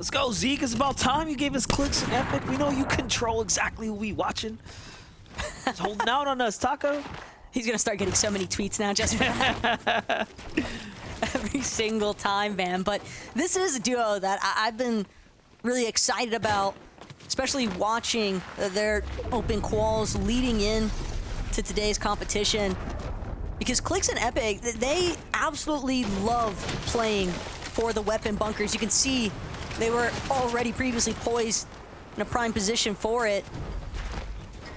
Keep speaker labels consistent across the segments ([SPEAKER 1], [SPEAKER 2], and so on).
[SPEAKER 1] Let's go, Zeke. It's about time you gave us Clix and Epic. We know you control exactly who we watching. It's holding out on us, Taco.
[SPEAKER 2] He's going to start getting so many tweets now just for that. Every single time, man. But this is a duo that I've been really excited about, especially watching their open quals leading in to today's competition. Because Clix and Epic, they absolutely love playing for the weapon bunkers. You can see they were already previously poised in a prime position for it.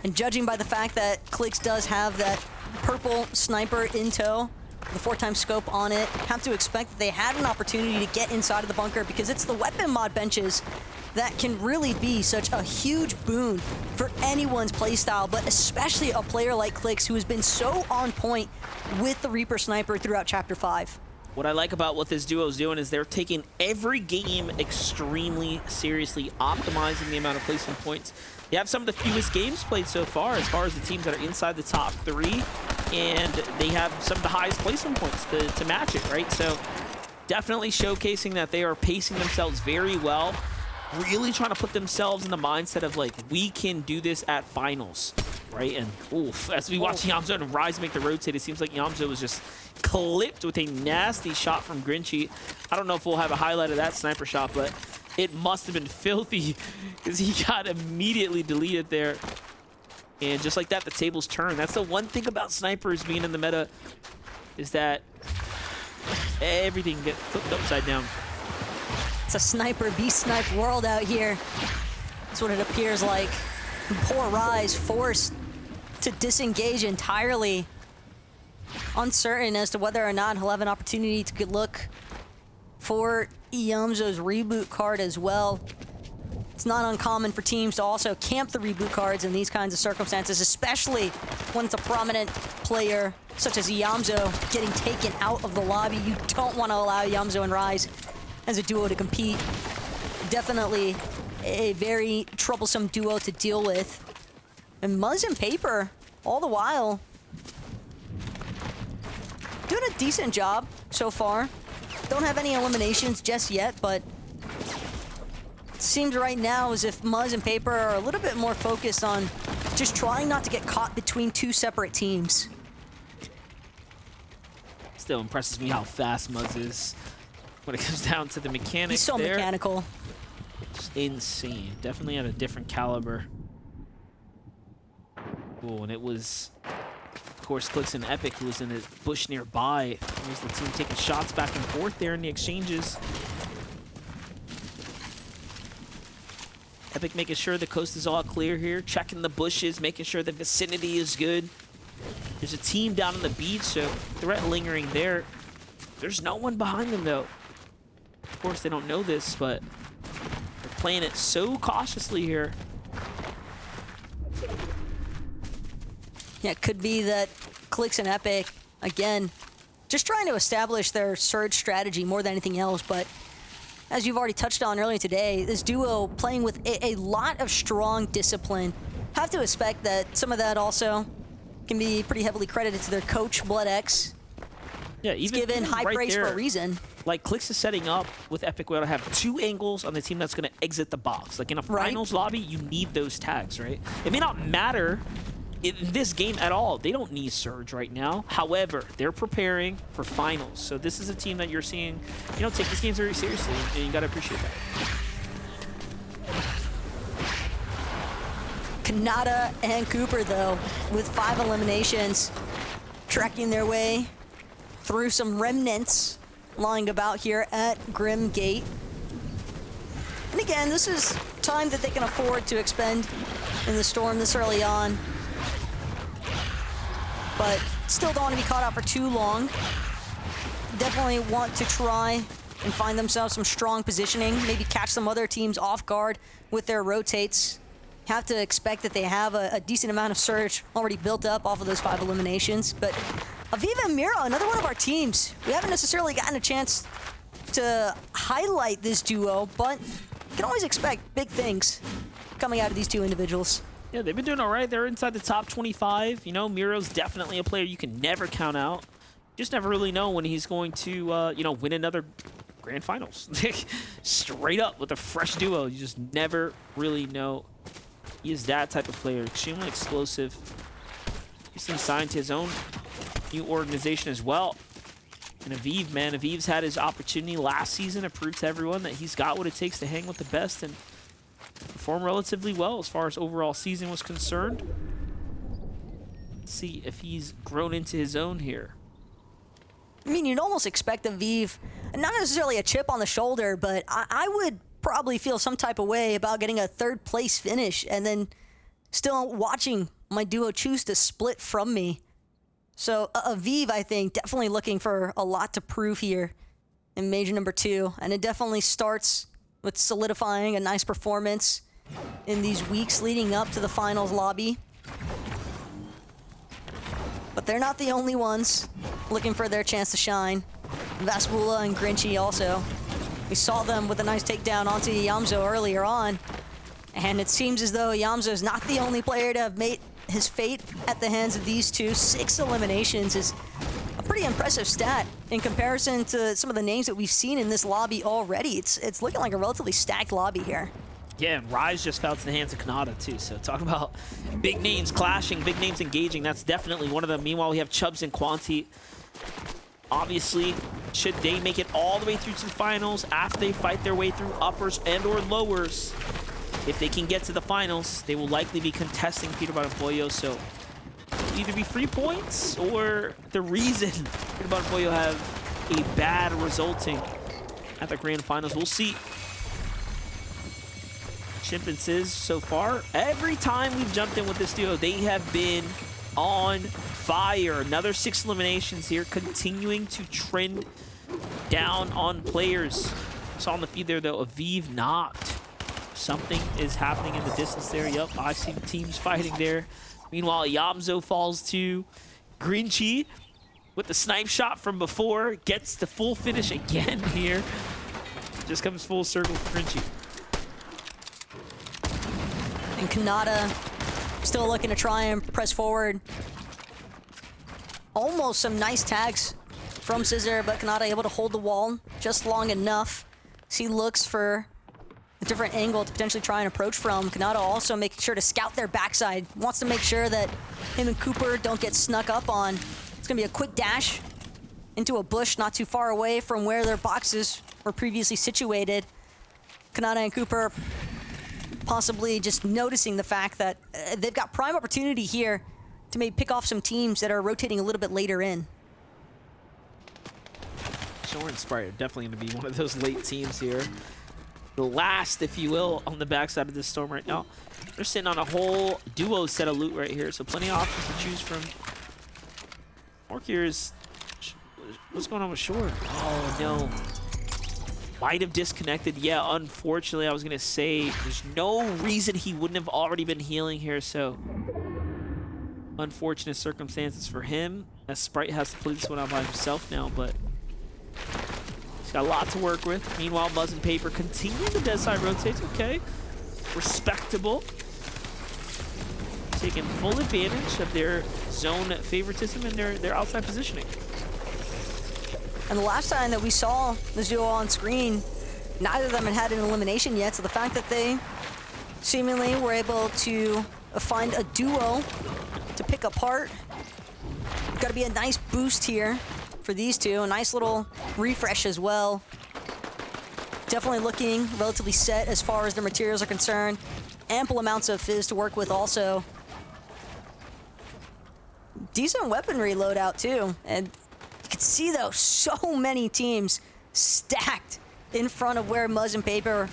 [SPEAKER 2] And judging by the fact that Clix does have that purple sniper in tow, the 4x scope on it, have to expect that they had an opportunity to get inside of the bunker, because it's the weapon mod benches that can really be such a huge boon for anyone's playstyle, but especially a player like Clix, who has been so on point with the Reaper Sniper throughout Chapter 5.
[SPEAKER 1] What I like about what this duo is doing is they're taking every game extremely seriously, optimizing the amount of placement points. They have some of the fewest games played so far as the teams that are inside the top 3, and they have some of the highest placement points to match it, right? So definitely showcasing that they are pacing themselves very well, really trying to put themselves in the mindset of, like, we can do this at finals, right? And oof, as we watch Yamzo and Rise make the rotate, it seems like Yamzo was just clipped with a nasty shot from Grinchy. I don't know if we'll have a highlight of that sniper shot, but it must have been filthy because he got immediately deleted there. And just like that, the tables turn. That's the one thing about snipers being in the meta, is that everything gets flipped upside down.
[SPEAKER 2] It's a sniper be sniped world out here. That's what it appears like. Poor Rise forced to disengage entirely, uncertain as to whether or not he'll have an opportunity to look for Yamzo's reboot card as well. It's not uncommon for teams to also camp the reboot cards in these kinds of circumstances, especially when it's a prominent player such as Yamzo getting taken out of the lobby. You don't want to allow Yamzo and Rise as a duo to compete. Definitely a very troublesome duo to deal with. And Muzz and Paper, all the while, doing a decent job so far. Don't have any eliminations just yet, but it seems right now as if Muzz and Paper are a little bit more focused on just trying not to get caught between two separate teams.
[SPEAKER 1] Still impresses me how fast Muzz is when it comes down to the mechanics.
[SPEAKER 2] He's so mechanical.
[SPEAKER 1] It's insane. Definitely at a different caliber. Cool, and it was, of course, Clix and Epic, who was in a bush nearby. There's the team taking shots back and forth there in the exchanges. Epic making sure the coast is all clear here, checking the bushes, making sure the vicinity is good. There's a team down on the beach, so threat lingering there. There's no one behind them, though. Of course, they don't know this, but they're playing it so cautiously here.
[SPEAKER 2] Yeah, it could be that Clix and Epic, again, just trying to establish their surge strategy more than anything else. But as you've already touched on earlier today, this duo playing with a lot of strong discipline. Have to expect that some of that also can be pretty heavily credited to their coach, BloodX.
[SPEAKER 1] Yeah,
[SPEAKER 2] He's given high
[SPEAKER 1] right
[SPEAKER 2] praise
[SPEAKER 1] there,
[SPEAKER 2] for a reason.
[SPEAKER 1] Like, Clix is setting up with Epikwhale to have 2 angles on the team that's going to exit the box. Like, in a finals lobby, you need those tags, right? It may not matter in this game at all. They don't need surge right now. However, they're preparing for finals. So this is a team that you're seeing, you know, take this game very seriously, and you got to appreciate that.
[SPEAKER 2] Kanata and Cooper, though, with 5 eliminations, tracking their way through some remnants lying about here at Grim Gate. And again, this is time that they can afford to expend in the storm this early on. But still don't want to be caught out for too long. Definitely want to try and find themselves some strong positioning, maybe catch some other teams off guard with their rotates. Have to expect that they have a decent amount of surge already built up off of those 5 eliminations. But Aviva and Mira, another one of our teams. We haven't necessarily gotten a chance to highlight this duo, but you can always expect big things coming out of these 2 individuals.
[SPEAKER 1] Yeah, they've been doing all right. They're inside the top 25. You know, Miro's definitely a player you can never count out. Just never really know when he's going to, you know, win another grand finals. Straight up with a fresh duo. You just never really know. He is that type of player, extremely explosive. Recently signed to his own new organization as well. And Aviv, man, Aviv's had his opportunity last season to prove to everyone that he's got what it takes to hang with the best and perform relatively well as far as overall season was concerned. Let's see if he's grown into his own here.
[SPEAKER 2] I mean, you'd almost expect Aviv, not necessarily a chip on the shoulder, but I would probably feel some type of way about getting a third place finish and then still watching my duo choose to split from me. So Aviv, I think, definitely looking for a lot to prove here in Major number 2. And it definitely starts with solidifying a nice performance in these weeks leading up to the finals lobby. But they're not the only ones looking for their chance to shine. Vasbula and Grinchy also. We saw them with a nice takedown onto Yamzo earlier on. And it seems as though Yamzo is not the only player to have made his fate at the hands of these two. 6 eliminations is a pretty impressive stat in comparison to some of the names that we've seen in this lobby already. It's looking like a relatively stacked lobby here.
[SPEAKER 1] Yeah, and Rise just fell to the hands of Kanata too. So talk about big names clashing, big names engaging. That's definitely one of them. Meanwhile, we have Chubbs and Quanti. Obviously, should they make it all the way through to the finals after they fight their way through uppers and or lowers, if they can get to the finals, they will likely be contesting Peter Pollo. So either be free points or the reason Peter Pollo have a bad resulting at the grand finals. We'll see. Chimpanzees so far, every time we've jumped in with this duo, they have been on fire. Another 6 eliminations here, continuing to trend down on players. Saw on the feed there though, Aviv knocked. Something is happening in the distance there. Yep, I see the teams fighting there. Meanwhile, Yamzo falls to Grinchy with the snipe shot from before. Gets the full finish again here. Just comes full circle for Grinchy.
[SPEAKER 2] And Kanata still looking to try and press forward. Almost some nice tags from Scissor, but Kanata able to hold the wall just long enough. So he looks for a different angle to potentially try and approach from. Kanata also making sure to scout their backside. Wants to make sure that him and Cooper don't get snuck up on. It's gonna be a quick dash into a bush not too far away from where their boxes were previously situated. Kanata and Cooper possibly just noticing the fact that they've got prime opportunity here to maybe pick off some teams that are rotating a little bit later in.
[SPEAKER 1] Shore and Sprite are definitely going to be one of those late teams here. The last, if you will, on the backside of this storm right now. They're sitting on a whole duo set of loot right here, so plenty of options to choose from. Mark here is... What's going on with Shore? Oh, no. Might have disconnected. Yeah, unfortunately, I was going to say there's no reason he wouldn't have already been healing here, so unfortunate circumstances for him, as Sprite has to play this one out by himself now, but he's got a lot to work with. Meanwhile, Buzz and Paper continue the dead side rotates. Okay, respectable. Taking full advantage of their zone favoritism and their outside positioning.
[SPEAKER 2] And the last time that we saw this duo on screen, neither of them had an elimination yet, so the fact that they seemingly were able to find a duo to pick apart, got to be a nice boost here for these two. A nice little refresh as well. Definitely looking relatively set as far as their materials are concerned. Ample amounts of fizz to work with also. Decent weaponry loadout too. And you can see though, so many teams stacked in front of where Muzz and Paper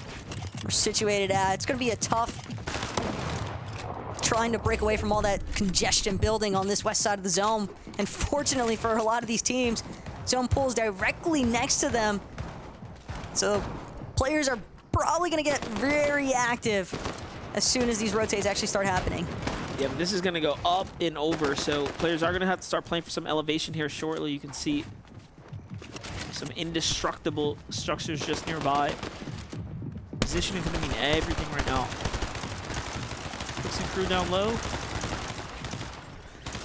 [SPEAKER 2] are situated at. It's gonna be a tough trying to break away from all that congestion building on this west side of the zone. And fortunately for a lot of these teams, zone pool is directly next to them. So players are probably gonna get very active as soon as these rotates actually start happening.
[SPEAKER 1] Yeah, but this is going to go up and over, so players are going to have to start playing for some elevation here shortly. You can see some indestructible structures just nearby. Positioning is going to mean everything right now. Fixing crew down low.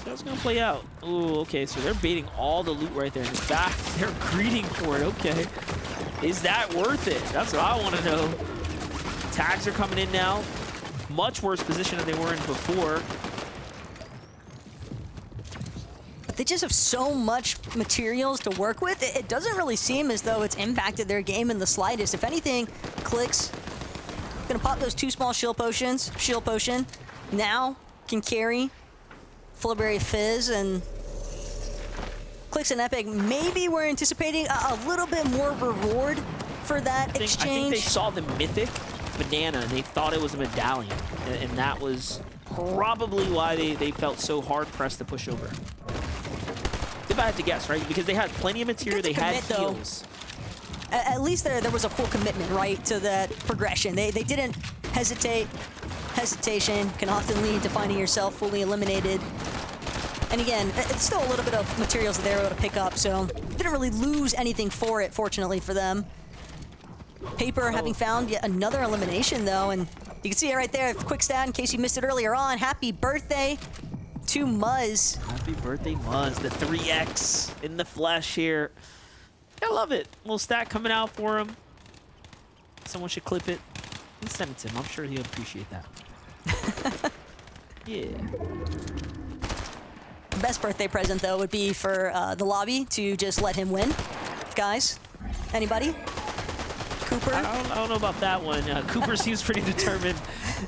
[SPEAKER 1] That's going to play out. Ooh, okay, so they're baiting all the loot right there. In fact, they're greeting for it. Okay. Is that worth it? That's what I want to know. Tags are coming in now. Much worse position than they were in before.
[SPEAKER 2] But they just have so much materials to work with. It doesn't really seem as though it's impacted their game in the slightest. If anything, Clix gonna pop those 2 small shield potions. Shield potion now can carry Flurberry Fizz, and Clix and Epic maybe we're anticipating a little bit more reward for that exchange.
[SPEAKER 1] I think they saw the mythic banana and they thought it was a medallion, and that was probably why they felt so hard pressed to push over. If I had to guess, right? Because they had plenty of material, they had heals.
[SPEAKER 2] At least there was a full commitment, right, to that progression. They didn't hesitate. Hesitation can often lead to finding yourself fully eliminated. And again, it's still a little bit of materials that they were able to pick up, so didn't really lose anything for it, fortunately for them. Paper having found yet another elimination, though, and you can see it right there. Quick stat, in case you missed it earlier on. Happy birthday to Muzz.
[SPEAKER 1] Happy birthday, Muzz. The 3X in the flesh here. I love it. Little stat coming out for him. Someone should clip it and send it to him. I'm sure he'll appreciate that. Yeah.
[SPEAKER 2] Best birthday present, though, would be for the lobby to just let him win. Guys, anybody? Cooper?
[SPEAKER 1] I don't know about that one. Cooper seems pretty determined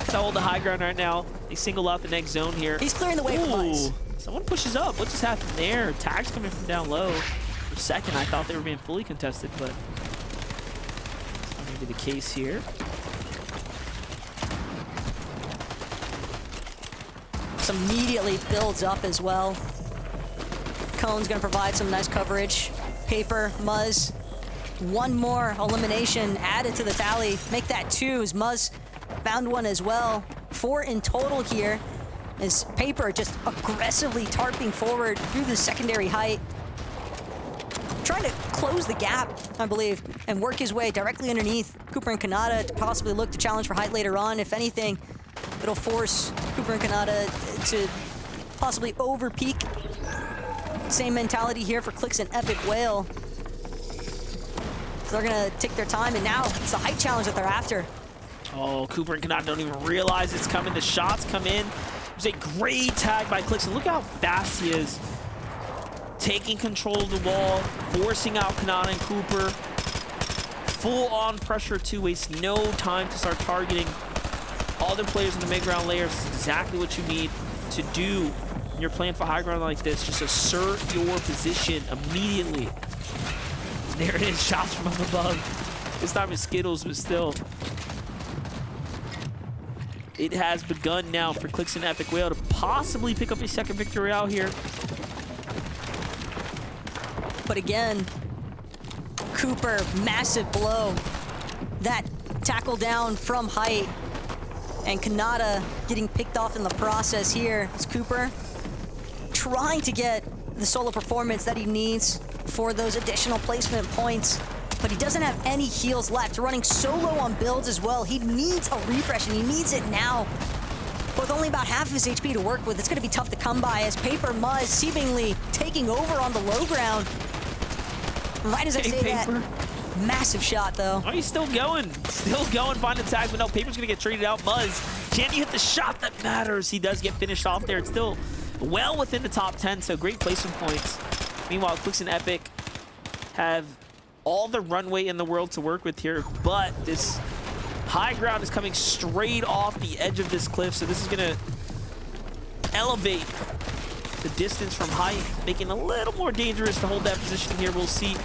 [SPEAKER 1] to hold the high ground right now. They single out the next zone here.
[SPEAKER 2] He's clearing the way for Muzz.
[SPEAKER 1] Someone pushes up. What just happened there? Tags coming from down low. For a second, I thought they were being fully contested, but that's not going to be the case here.
[SPEAKER 2] This immediately builds up as well. Cone's going to provide some nice coverage. Paper, Muzz. One more elimination added to the tally. Make that 2 as Muzz found one as well. 4 in total here as Paper just aggressively tarping forward through the secondary height. Trying to close the gap, I believe, and work his way directly underneath Cooper and Kanata to possibly look to challenge for height later on. If anything, it'll force Cooper and Kanata to possibly over-peak. Same mentality here for Clix and Epikwhale. So they're gonna take their time, and now it's the height challenge that they're after.
[SPEAKER 1] Oh, Cooper and Kanata don't even realize it's coming. The shots come in. It was a great tag by Clix, and look how fast he is. Taking control of the wall, forcing out Kanata and Cooper. Full-on pressure to waste no time to start targeting other players in the mid-ground layers. Is exactly what you need to do when you're playing for high ground like this. Just assert your position immediately. There it is, shots from up above. This time it's Skittles, but still. It has begun now for Clix and Epikwhale to possibly pick up a second victory out here.
[SPEAKER 2] But again, Cooper, massive blow. That tackle down from height. And Kanata getting picked off in the process here. It's Cooper trying to get the solo performance that he needs for those additional placement points, but he doesn't have any heals left. Running so low on builds as well. He needs a refresh, and he needs it now. But with only about half of his HP to work with, it's going to be tough to come by as Paper Muzz seemingly taking over on the low ground. Right as I say that, massive shot, though.
[SPEAKER 1] Oh, he's still going. Still going, finding tags, but no, Paper's going to get traded out. Muzz, can you hit the shot that matters? He does get finished off there. It's still well within the top 10, so great placement points. Meanwhile, Clix and Epic have all the runway in the world to work with here, but this high ground is coming straight off the edge of this cliff, so this is going to elevate the distance from height, making it a little more dangerous to hold that position here. We'll see.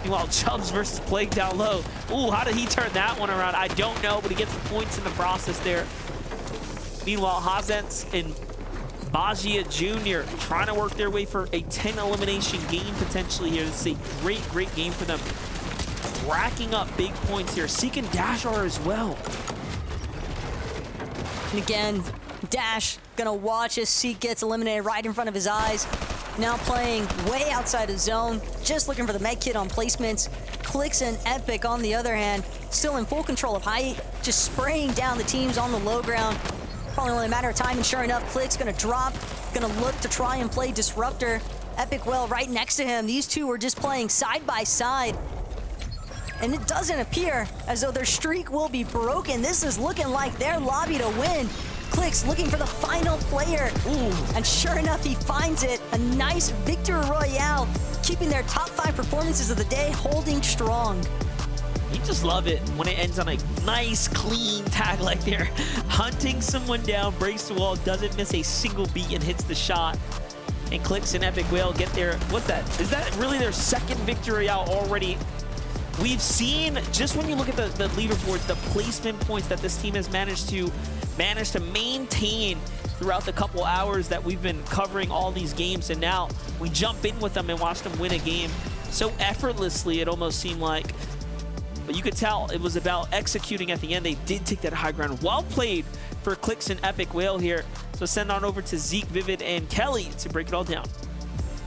[SPEAKER 1] Meanwhile, Chubbs versus Plague down low. Ooh, how did he turn that one around? I don't know, but he gets the points in the process there. Meanwhile, Hazens and Bajia Jr. trying to work their way for a 10 elimination game potentially here. This is a great, great game for them. Racking up big points here. Seek and Dash are as well.
[SPEAKER 2] And again, Dash gonna watch as Seek gets eliminated right in front of his eyes. Now playing way outside of zone, just looking for the med kit on placements. Clix and Epic, on the other hand, still in full control of height, just spraying down the teams on the low ground. Probably only a matter of time, and sure enough, Clix gonna drop, gonna look to try and play Disruptor. Epikwhale right next to him. These two were just playing side by side. and it doesn't appear as though their streak will be broken. This is looking like their lobby to win. Clix looking for the final player.
[SPEAKER 1] Ooh.
[SPEAKER 2] And sure enough, he finds it. A nice Victor Royale, keeping their top 5 performances of the day holding strong.
[SPEAKER 1] You just love it when it ends on a nice, clean tag like there. Hunting someone down, breaks the wall, doesn't miss a single beat, and hits the shot. And Clix and Epikwhale get their, what's that? Is that really their second victory out already? We've seen, just when you look at the leaderboards, the placement points that this team has managed to maintain throughout the couple hours that we've been covering all these games, and now we jump in with them and watch them win a game so effortlessly, it almost seemed like. But you could tell it was about executing at the end. They did take that high ground. Well played for Clix and Epikwhale here. So send on over to Zeke, Vivid, and Kelly to break it all down.